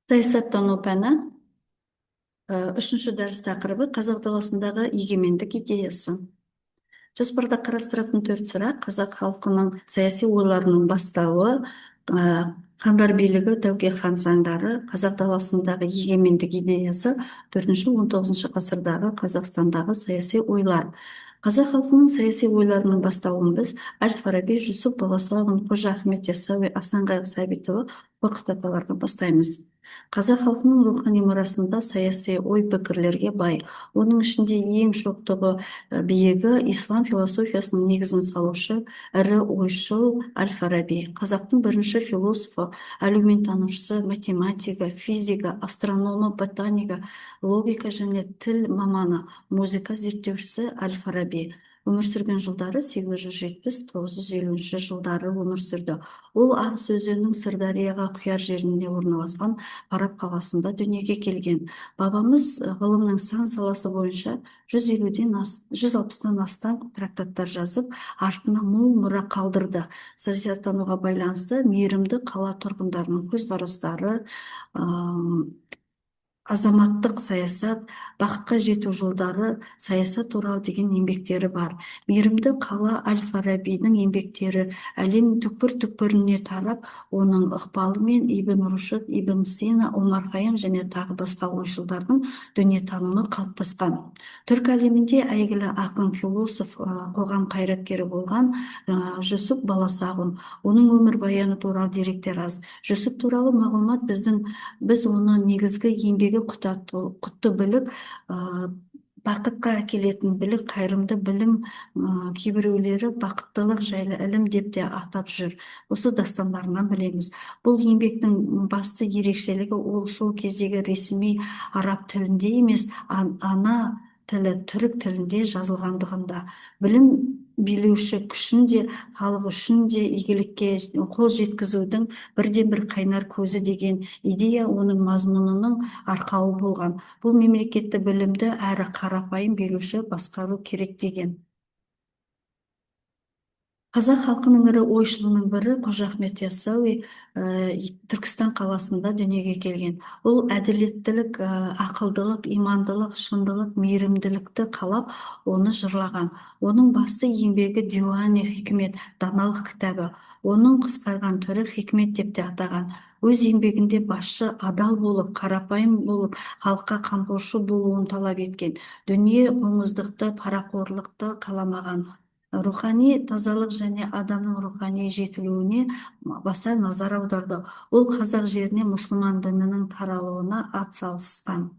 Саясаттану пәні үшінші дәріс тақырыбы қазақ даласындағы егемендік идеясы. Жоспарда қарастыратын төрт сұрақ: қазақ халқының саяси ойларының бастауы, хандар билігі, тәуке хан заңдары, қазақ даласындағы егемендік идеясы, 4-19 ғасырдағы Қазақстандағы саяси ойлар. Қазақ халқының саяси ойларының бастауын біз Әл-Фараби, Жүсіп Баласағұн, Қожа Ахмет Яссауи, Асан Қайғы Сәбитұлы, Қорқыт аталардан бастаймыз. Қазақ халқының рухани мұрасында саяси ой пікірлерге бай. Оның ішінде ең шоқтығы биігі ислам философиясының негізін салушы ірі ойшыл Әл-Фараби. Қазақтың бірінші философы, әлеуметтанушысы, математигі, физигі, астрономы, ботанигі, логика және тіл маманы, музыка зерттеушісі Әл-Фараби. Өмір сүрген жылдары 870-950 жылдары өмір сүрді. Ол Арыс өзенінің Сырдарияға құяр жерінде орналасқан Араб қаласында дүниеге келген. Бабамыз ғылымның сан саласы бойынша 150-160-тан астам трактаттар жазып, артына мол мұра қалдырды. Саясаттануға байланысты мейірімді қала тұрғындарының көзқарастары, азаматтық саясат, бақытқа жету жолдары, саясат туралы деген еңбектері бар. Мейірімді қала Әл-Фарабидің еңбектері әлем түкпір-түкпіріне тарап, оның ықпалымен Ибн Рушд, Ибн Сина, Омар Хайям және тағы басқа ойшылдардың дүниетанымы қалыптасқан. Түрк әлемінде әйгілі ақын, философ, қоғам қайраткері болған Жүсіп Баласағұн. Оның өмірбаяны туралы деректер аз. Жүсіп туралы мағлұмат біз оны негізгі еңбегі құтты білік, бақытқа әкелетін білік, қайырымды білім, кейбіреулері бақыттылық жайлы ілім деп те атап жүр. Осы дастандарынан білеміз. Бұл еңбектің басты ерекшелігі ол сол кездегі ресми араб тілінде емес, ана тілі түрік тілінде жазылғандығында. Білім билеуші күшін де, халық үшін де игілікке қол жеткізудің бірден-бір қайнар көзі деген идея оның мазмұнының арқауы болған. Бұл мемлекетті білімді әрі қарапайым билеуші басқару керек деген. Қазақ халқының ірі ойшылының бірі Қожа Ахмет Яссауи Түркістан қаласында дүниеге келген. Ол әділеттілік, ақылдылық, имандылық, шындылық, мейірімділікті қалап, оны жырлаған. Оның басты еңбегі Диуани Хикмет, даналық кітабы. Оның қысқарған түрі Хикмет деп те атаған. Өз еңбегінде басшы адал болып, қарапайым болып, халыққа қамқоршы болуын талап еткен. Дүние қоңыздықты, парақорлықты қаламаған. Рухани тазалық және адамның рухани жетілуіне баса назар аударды. Ол қазақ жеріне мұсылман дінінің таралуына атсалысқан.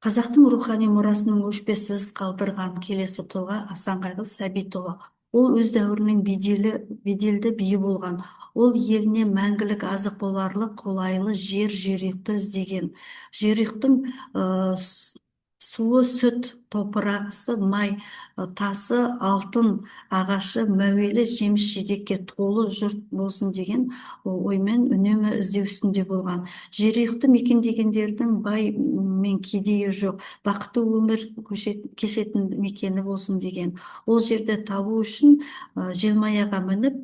Қазақтың рухани мұрасының өшпесіз қалдырған келесі тұлға Асан Қайғы Сәбитұлы. Ол өз дәуірінің беделді биі болған. Ол еліне мәңгілік азық боларлық қолайлы жерұйықты іздеген. Жерұйықтың суы сүт, топырағысы май, тасы алтын, ағашы мәуелі жеміс жидекке толы жұрт болсын деген оймен үнемі іздеу үстінде болған. Жерұйықты мекендегендердің бай мен кедейі жоқ, бақытты өмір кешетін мекені болсын деген. Ол жерді табу үшін желмаяға мініп,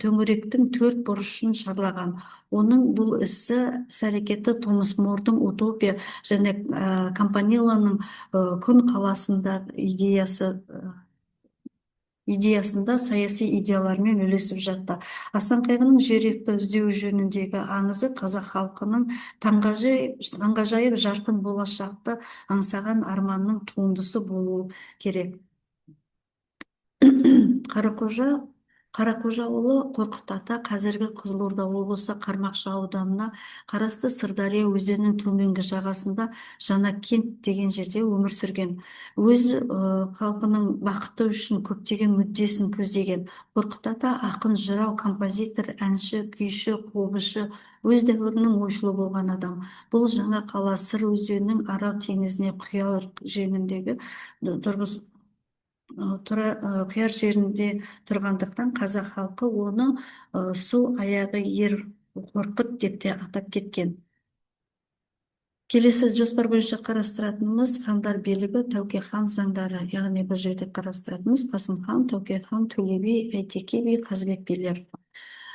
төңіректің төрт бұрышын шарлаған. Оның бұл іс-әрекеті Томас Мордың утопия және Кампанелланың күн қаласында идеясында саяси идеялармен үйлесіп жатты. Асан Қайғының жерұйықты іздеу жөніндегі аңызы қазақ халқының таңғажайып жарқын болашақты аңсаған арманның туындысы болуы керек. Қарақожаұлы Қорқыт ата қазіргі Қызылорда облысы Қармақшы ауданына қарасты Сырдария өзенінің төменгі жағасында Жаңакент деген жерде өмір сүрген. Өз халқының бақыты үшін көптеген мүддесін көздеген. Қорқыт ата ақын, жырау, композитор, әнші, күйші, қобызшы, өз дәуірінің ойшылы болған адам. Бұл жаңа қала Сыр өзенінің Арал теңізіне құяр жеріндегі құяр жерінде тұрғандықтан қазақ халқы оны су аяғы ер Қорқыт деп те атап кеткен. Келесі жоспар бойынша қарастыратынымыз хандар билігі, тәуке хан заңдары. Яғни бұл жерде қарастыратынымыз Қасым хан, Тәуке хан, Төле би, Әйтеке би, Қазыбек билер.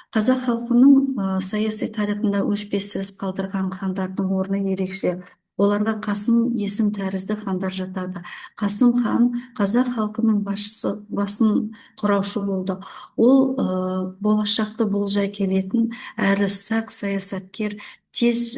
Қазақ халқының саяси тарихында өшпес із қалдырған хандардың орны ерекше. Оларға Қасым есім тәрізді хандар жатады. Қасым хан қазақ халқының басын құраушы болды. Ол болашақты болжай келетін әрі сақ саясаткер, тез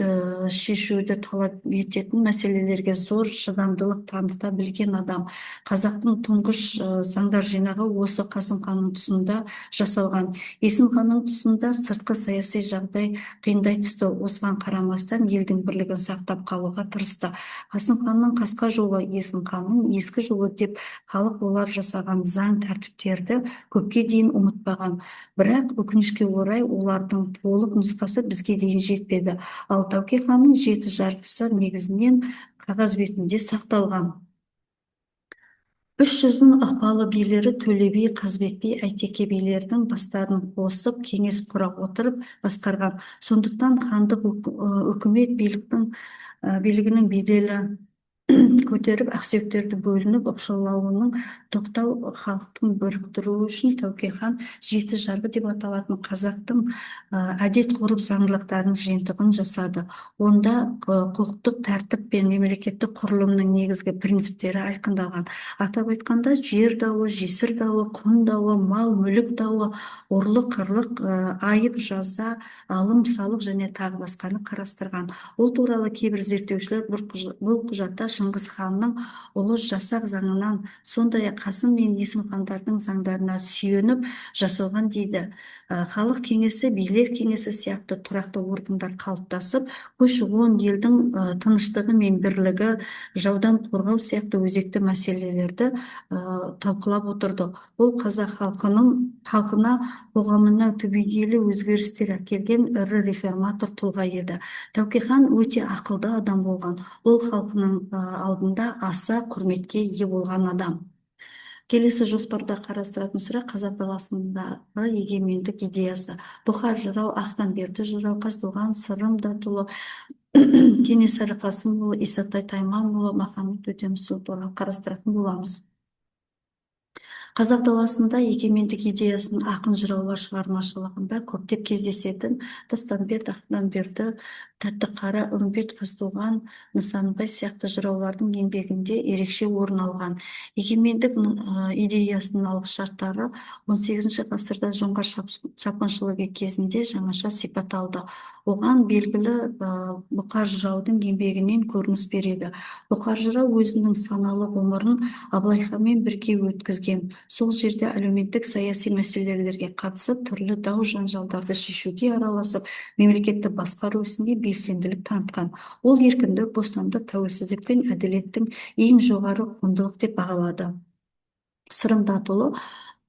шешуді талап ететін мәселелерге зор шыдамдылық таныта білген адам. Қазақтың тұңғыш заңдар жинағы осы Қасым ханның тұсында жасалған. Есім ханның тұсында сыртқы саяси жағдай қиындай түсті. Осыған қарамастан елдің бірлігін сақтап қалуға тырысты. Қасым ханның қасқа жолы Есім ханның ескі жолы деп халық олар жасаған заң тәртіптерді көпке дейін ұмытпаған. Бірақ өкінішке орай олардың толық нұсқасы бізге дейін жетпеді. Ал Тәуке ханның жеті жарғысы негізінен қағаз бетінде сақталған. Үш жүздің ықпалы билері Төле би, Қазбек би, Әйтеке билердің бастарын қосып кеңес құра отырып басқарған. Сондықтан хандық үкімет билігінің беделі көтеріп, ақсүйектерді бөлініп, оқшаулауының тоқтау халықтың біріктіруі үшін Тәуке хан жеті жарғы деп аталатын қазақтың әдет ғұрып заңдылықтарының жиынтығын жасады. Онда құқықтық тәртіп пен мемлекеттік құрылымның негізгі принциптері айқындалған. Атап айтқанда, жер дауы, жесір дауы, құн дауы, мал мүлік дауы, ұрлық, қырлық, айып, жаза, алым, салық және тағы басқаны қарастырған. Ол туралы кейбір зерттеушілер бұл құжатта Шыңғыс ханның ұлы жасақ заңынан, сондай-ақ Қасым мен Есім хандардың заңдарына сүйеніп жасалған дейді. Халық кеңесі, билер кеңесі сияқты тұрақты органдар қалыптасып, көші-қон, елдің тыныштығы мен бірлігі, жаудан қорғау сияқты өзекті мәселелерді талқылап отырды. Ол қазақ халқына, қоғамына түбегейлі өзгерістер әкелген ірі реформатор тұлға еді. Тәуке хан өте ақылды адам болған. Ол халқының алдында аса құрметке ие болған адам. Келесі жоспарда қарастыратын сұрақ қазақ даласындағы егемендік идеясы. Бұхар жырау, Ақтанберді жырау, Қазтуған, Сырым Датұлы, Кенесары Қасымұлы, Исатай Тайманұлы, Махамбет Өтемісұлы туралы қарастыратын боламыз. Қазақ даласында егемендік идеясын ақын жыраулар шығармашылығында көптеп кездесетін Тастанбет, Ақтанберді, Тәттіқара, Үмбет, Қазтуған, Нысанбай сияқты жыраулардың еңбегінде ерекше орын алған. Егемендік идеясының алғышарттары 18 ғасырда жоңғар шапқыншылығы кезінде жаңаша сипат алды. Оған белгілі Бұқар жыраудың еңбегінен көрініс береді. Бұқар жырау өзінің саналы ғұмырын Абылай ханмен бірге өткізген. Сол жерде әлеуметтік саяси мәселелерге қатысып, түрлі дау жанжалдарды шешуге араласып, мемлекетті басқару ісінде белсенділік танытқан. Ол еркіндік, бостандық, тәуелсіздік пен әділеттің ең жоғары құндылық деп бағалады. Сырым Датұлы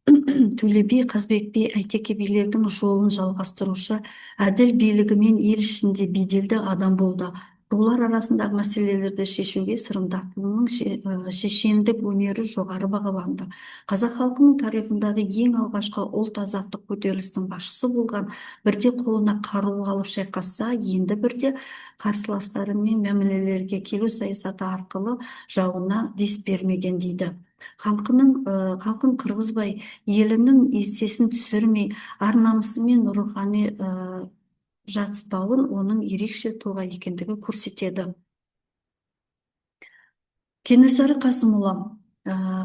Төле би, Қазбек би, Әйтеке билердің жолын жалғастырушы, әділ билігімен ел ішінде беделді адам болды. Рулар арасындағы мәселелерді шешуге Сырым Датұлының шешендік өнері жоғары бағаланды. Қазақ халқының тарихындағы ең алғашқы ұлт азаттық көтерілістің басшысы болған, бірде қолына қару алып шайқасса, енді бірде қарсыластарымен мәмілелерге келу саясаты арқылы жауына дес бермеген дейді. Халқын қырғызбай, елінің еңсесін түсірмей, ар-намысы мен рухани жатыспауын оның ерекше тұлға екендігі көрсетеді. Кенесары Қасымұлы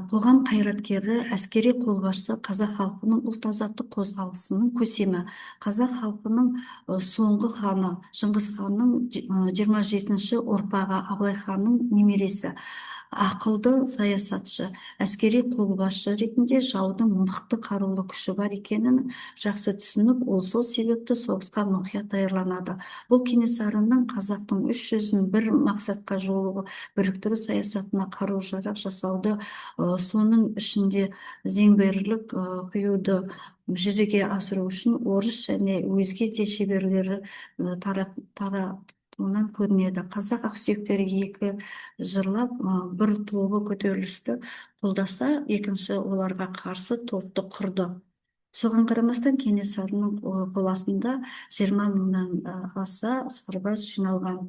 қоғам қайраткері, әскери қолбасшы, қазақ халқының ұлт азаттық қозғалысының көсемі. Қазақ халқының соңғы ханы, Шыңғыс ханның 27-ші ұрпағы, Абылай ханның немересі. Ақылды саясатшы, әскери қолбасшы ретінде жаудың мықты қарулы күші бар екенін жақсы түсініп, ол сол себепті соғысқа мұқият даярланады. Бұл Кенесарының қазақтың 300-ін бір мақсатқа біріктіру саясатына қару-жарақ жасауды, соның ішінде зеңбірек құюды жүзеге асыру үшін орыс және өзге де шеберлері таратуынан көрінеді. Қазақ ақсүйектері екі жырлап, бір тобы көтерілісті қолдаса, екінші оларға қарсы топты құрды. Соған қарамастан Кенесарының қол астында 20 мыңнан аса сарбаз жиналған.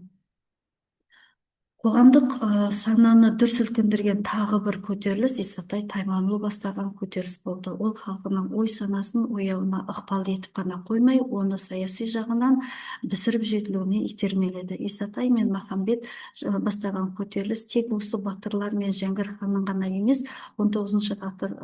Қоғамдық сананы дүр сілкіндірген тағы бір көтеріліс Исатай Тайманұлы бастаған көтеріліс болды. Ол халқының ой санасын ояуына ықпал етіп қана қоймай, оны саяси жағынан пісіріп жетілуіне итермеледі. Исатай мен Махамбет бастаған көтеріліс тек осы батырлар мен Жәңгір ханның ғана емес, 19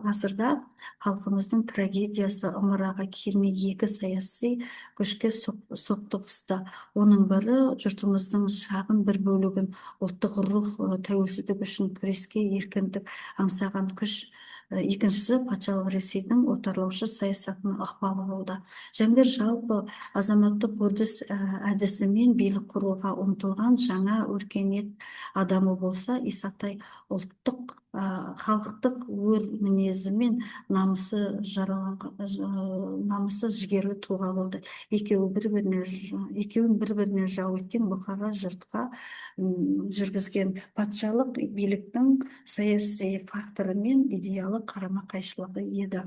ғасырда халқымыздың трагедиясы ымыраға келмей екі саяси күшке соқтығысты. Оның бірі жұртымыздың шағын бір бөлігін ұлттық рух тәуелсіздік үшін күреске еркіндік аңсаған күш. Екіншісі патшалық Ресейдің отарлаушы саясатының ықпалы болды. Жәңгір жалпы азаматтық үрдіс әдісімен билік құруға ұмтылған жаңа өркениет адамы болса, Исатай ұлттық халықтық өр мінезімен намысы жігерлі тұлға болды. Екеуін бір-біріне жау еткен бұқара жұртқа жүргізген патшалық биліктің саяси факторы мен идеалы қарама-қайшылығы еді.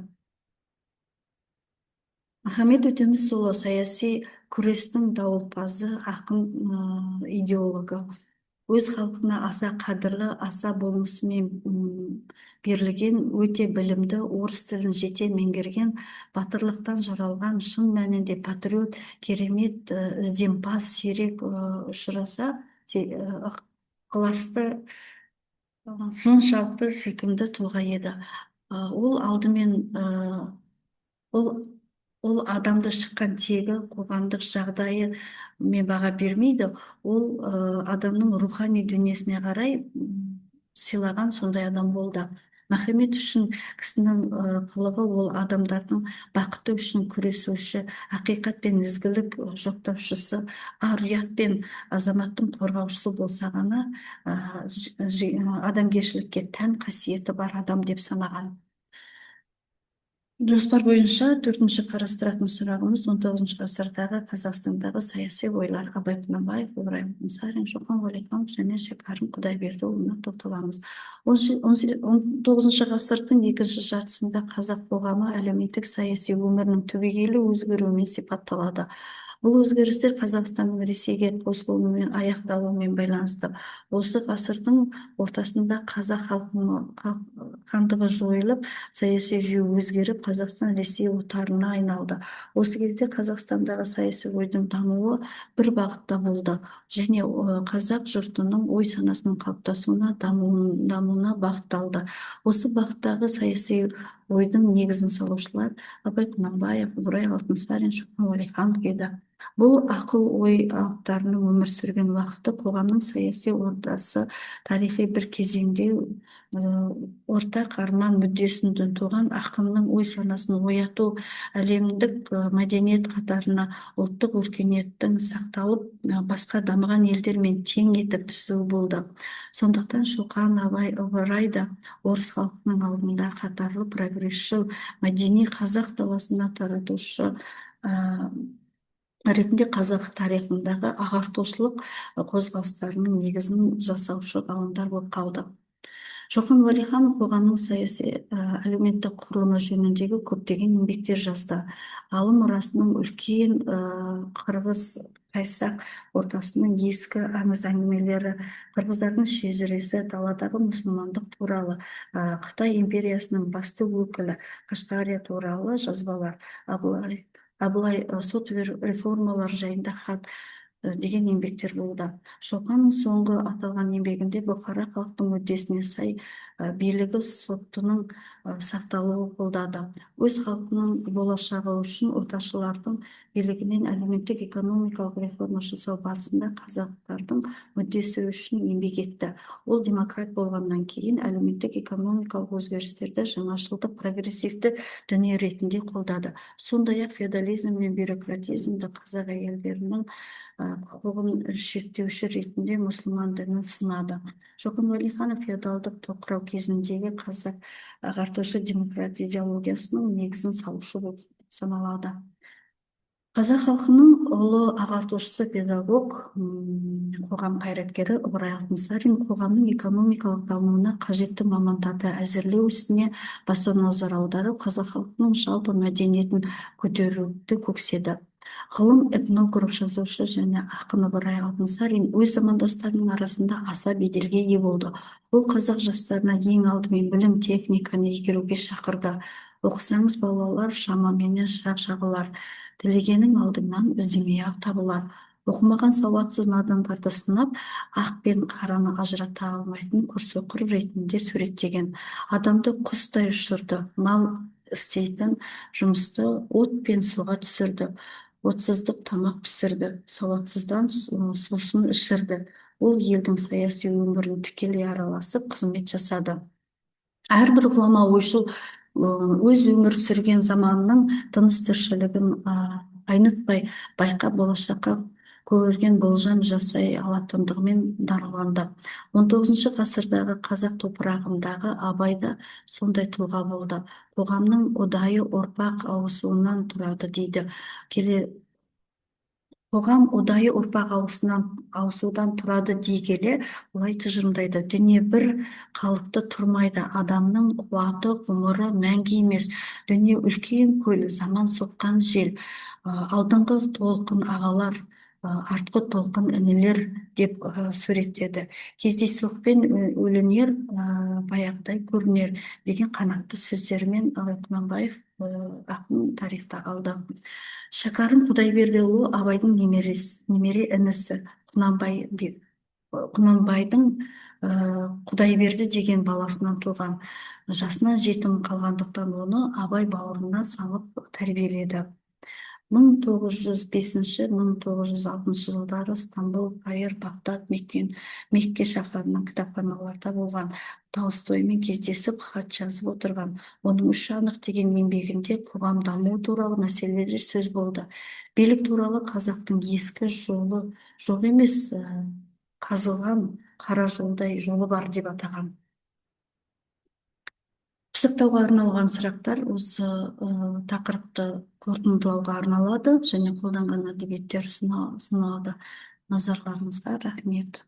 Махамбет Өтемісұлы саяси күрестің дауылпазы, ақын, идеологы. Өз халқына аса қадірлі, аса болмысымен берілген, өте білімді, орыс тілін жете меңгерген, батырлықтан жаралған, шын мәнінде патриот, керемет, ізденпаз, сирек ұшыраса, ықыласты, соншалықты сүйкімді тұлға еді. Ол алдымен ол адамды шыққан тегі, қоғамдық жағдайы мен баға бермейді. Ол адамның рухани дүниесіне қарай сыйлаған сондай адам болды. Махамбет үшін кісінің қылығы ол адамдардың бақыты үшін күресуші, ақиқат пен ізгілік жоқтаушысы, ар-ұят пен азаматтың қорғаушысы болса ғана адамгершілікке тән қасиеті бар адам деп санаған. Жоспар бойынша төртінші қарастыратын сұрағымыз 19 ғасырдағы Қазақстандағы саяси ойлар. Абай Құнанбаев, Ибрайым Алтынсарин, Шоқан Уәлиханов және Шәкәрім Құдайбердіұлына тоқталамыз. 19 ғасырдың екінші жартысында қазақ қоғамы әлеуметтік саяси өмірінің түбегейлі өзгеруімен сипатталады. Бұл өзгерістер Қазақстанның Ресейге қосылуымен аяқталуымен байланысты. Осы ғасырдың ортасында қазақ хандығы жойылып, саяси жүйе өзгеріп, Қазақстан Ресей отарына айналды. Осы кезде Қазақстандағы саяси ойдың дамуы бір бағытта болды және қазақ жұртының ой санасының қалыптасуына, дамуына бағытталды. Осы бағыттағы саяси ойдың негізін салушылар Абай Құнанбаев, Ибрайым Алтынсарин, Шоқан Уәлиханов еді. Бұл ақыл-ой алыптарының өмір сүрген уақыты қоғамның саяси ордасы тарихи бір кезеңде ортақ арман мүддесін туған ақынның ой санасын ояту, әлемдік мәдениет қатарына ұлттық өркениеттің сақталып, басқа дамыған елдермен тең етіп түсуі болды. Сондықтан Шоқан, Абай, Ыбырай да орыс халқының алдында қатарлы прогрессшіл, мәдени қазақ даласына таратушы ретінде қазақ тарихындағы ағартушылық қозғалыстарының негізін жасаушы ғалымдар болып қалды. Шоқан Уәлиханов қоғамның саяси әлеуметтік құрылымы жөніндегі көптеген еңбектер жазды. Ғалым мұрасының үлкен қырғыз қайсақ ортасының ескі аңыз әңгімелері, қырғыздардың шежіресі, даладағы мұсылмандық туралы, Қытай империясының басты өкілі Қашқария туралы жазбалар, Абылай сот реформалар жайында хат деген еңбектер болды. Шоқанның соңғы аталған еңбегінде бұқара халықтың мүддесіне сай билігі соттының сақталуы қолдады. Өз халқының болашағы үшін отаршылардың билігінен әлеуметтік экономикалық реформа жасау барысында қазақтардың мүддесі үшін еңбек етті. Ол демократ болғаннан кейін әлеуметтік экономикалық өзгерістерді жаңашылдық, прогрессивті дүние ретінде қолдады. Сондай-ақ феодализм мен бюрократизмді қазақ әйелдерінің құқығын шектеуші ретінде мұсылман дінін сынады. Шоқан Уәлиханов феодалдық тоқырау кезіндегі қазақ ағартушы демократ идеологиясының негізін салушы болып саналады. Қазақ халқының ұлы ағартушысы педагог, қоғам қайраткері Ыбырай Алтынсарин қоғамның экономикалық дамуына қажетті мамандарды әзірлеу ісіне баса назар аударып, қазақ халқының жалпы мәдениетін көтеруді көкседі. Ғылым этнограф, жазушы және ақын Ыбырай Алтынсарин өз замандастарының арасында аса беделге ие болды. Ол қазақ жастарына ең алдымен білім техниканы игеруге шақырды. Оқысаңыз, балалар, шамаменен шырақ жағылар, тілегенің алдыңнан іздемей-ақ табылар. Оқымаған сауатсыз надандарды сынап, ақ пен қараны ажырата алмайтын көрсөкір ретінде суреттеген. Адамды құстай ұшырды, мал істейтін жұмысты от пен суға түсірді. Отсыздық тамақ пісірді, сауатсыздан сусын ішірді. Ол елдің саяси өмірін тікелей араласып қызмет жасады. Әрбір ғұлама ойшыл өз өмір сүрген заманның тыныс тіршілігін айнытпай байқап, болашаққа көгерген болжам жасай алатындығымен дараланды. 19 ғасырдағы қазақ топырағындағы Абай да сондай тұлға болды. Қоғамның ұдайы ұрпақ ауысуынан тұрады дейді. Қоғам ұдайы ұрпақ ауысудан тұрады дей келе, былай тұжырымдайды: дүние бір қалыпты тұрмайды, адамның қуаты, ғұмыры мәңгі емес. Дүние үлкен көл, заман соққан жел, алдыңғы толқын ағалар, артқы толқын інілер деп суреттеді. Кездейсоқпен өлінер, баяғыдай көрінер деген қанатты сөздерімен Құнанбаев ақын тарихта қалды. Шәкәрім Құдайбердіұлы Абайдың немере інісі. Құнанбайдың Құдайберді деген баласынан туған. Жасынан жетім қалғандықтан оны Абай бауырына салып тәрбиеледі. 1905-1906 жылдары Стамбул, Каир, Бағдат, Мекке шаһарының кітапханаларда болған. Толстоймен кездесіп, хат жазып отырған. Оның үш анық деген еңбегінде қоғам дамуы туралы мәселелер сөз болды. Билік туралы қазақтың ескі жолы жоқ емес, қазылған қара жолдай жолы бар деп атаған. Пысықтауға арналған сұрақтар осы тақырыпты қорытындылауға арналады және қолданған әдебиеттер сыналады. Назарларыңызға рахмет.